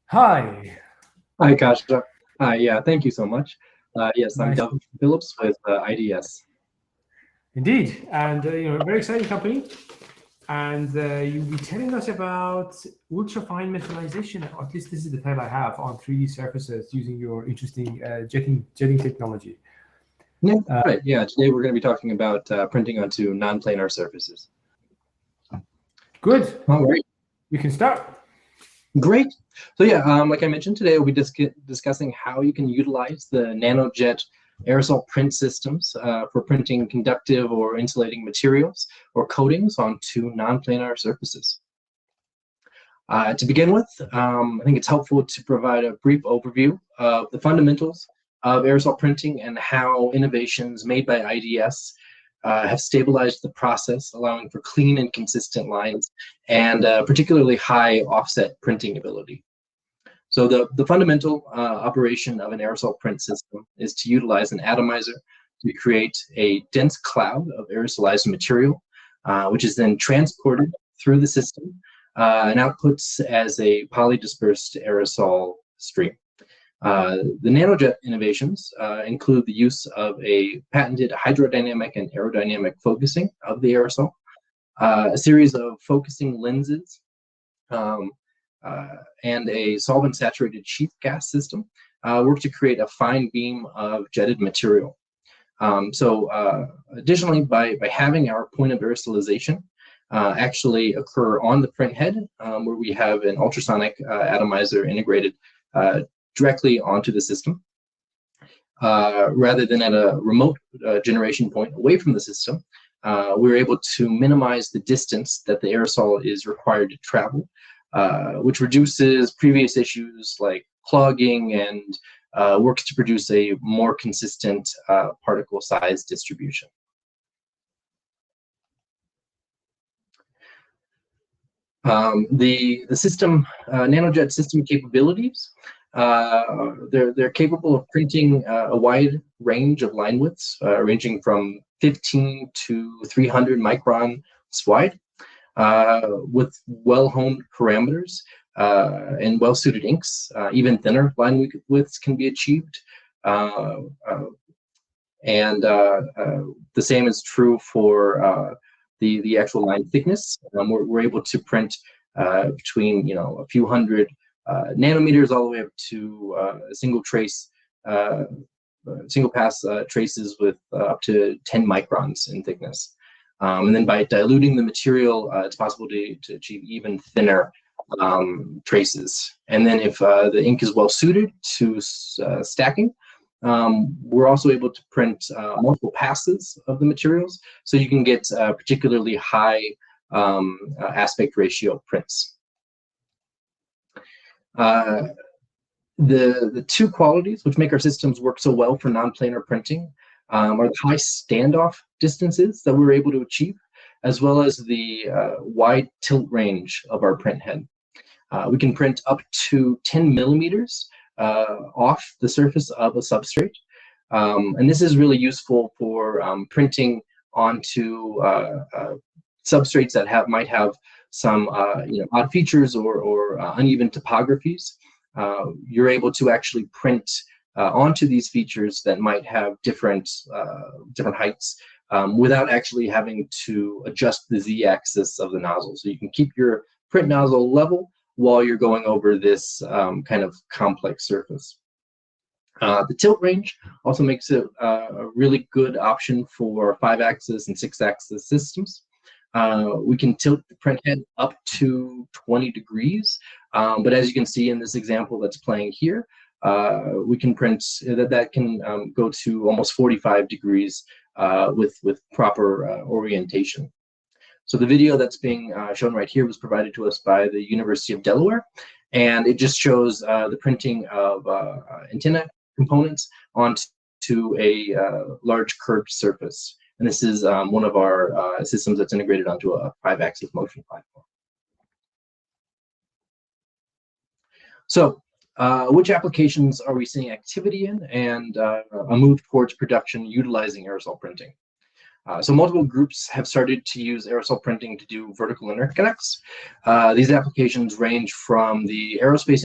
Hi, Hi, Kasha. Hi, yeah, thank you so much. Yes, I'm nice. Doug Phillips with IDS. Indeed, and a very exciting company. And you'll be telling us about ultra-fine metallization, or at least this is the title I have, on 3D surfaces using your interesting jetting technology. Yeah, Uh, right. Yeah, today we're going to be talking about printing onto non-planar surfaces. Good, All right, you can start. great. So yeah, like I mentioned today, we'll be discussing how you can utilize the NanoJet aerosol print systems for printing conductive or insulating materials or coatings onto non-planar surfaces. To begin with, I think it's helpful to provide a brief overview of the fundamentals of aerosol printing and how innovations made by IDS have stabilized the process, allowing for clean and consistent lines and particularly high offset printing ability. So the fundamental operation of an aerosol print system is to utilize an atomizer to create a dense cloud of aerosolized material, which is then transported through the system and outputs as a polydispersed aerosol stream. The NanoJet innovations include the use of a patented hydrodynamic and aerodynamic focusing of the aerosol, a series of focusing lenses, um, and a solvent-saturated sheath gas system work to create a fine beam of jetted material. Additionally, by having our point of aerosolization actually occur on the print head, where we have an ultrasonic atomizer integrated directly onto the system, rather than at a remote generation point away from the system, we're able to minimize the distance that the aerosol is required to travel, which reduces previous issues like clogging and works to produce a more consistent particle size distribution. The system NanoJet system capabilities. They're capable of printing a wide range of line widths, ranging from 15 to 300 microns wide, with well-honed parameters and well-suited inks. Even thinner line widths can be achieved. The same is true for the actual line thickness. We're able to print between a few hundred nanometers all the way up to single pass traces with up to 10 microns in thickness. And then by diluting the material, it's possible to achieve even thinner traces. And then if the ink is well suited to stacking, we're also able to print multiple passes of the materials, so you can get particularly high aspect ratio prints. The two qualities which make our systems work so well for non-planar printing are the high standoff distances that we're able to achieve, as well as the wide tilt range of our print head. We can print up to 10 millimeters off the surface of a substrate. And this is really useful for printing onto substrates that might have some odd features or uneven topographies. You're able to actually print onto these features that might have different heights without actually having to adjust the z-axis of the nozzle. So you can keep your print nozzle level while you're going over this kind of complex surface. The tilt range also makes it a really good option for 5-axis and 6-axis systems. We can tilt the print head up to 20 degrees, but as you can see in this example that's playing here, we can print that can go to almost 45 degrees with proper orientation. So the video that's being shown right here was provided to us by the University of Delaware, and it just shows the printing of antenna components onto a large curved surface. And this is one of our systems that's integrated onto a 5-axis motion platform. So which applications are we seeing activity in and a move towards production utilizing aerosol printing? So multiple groups have started to use aerosol printing to do vertical interconnects. These applications range from the aerospace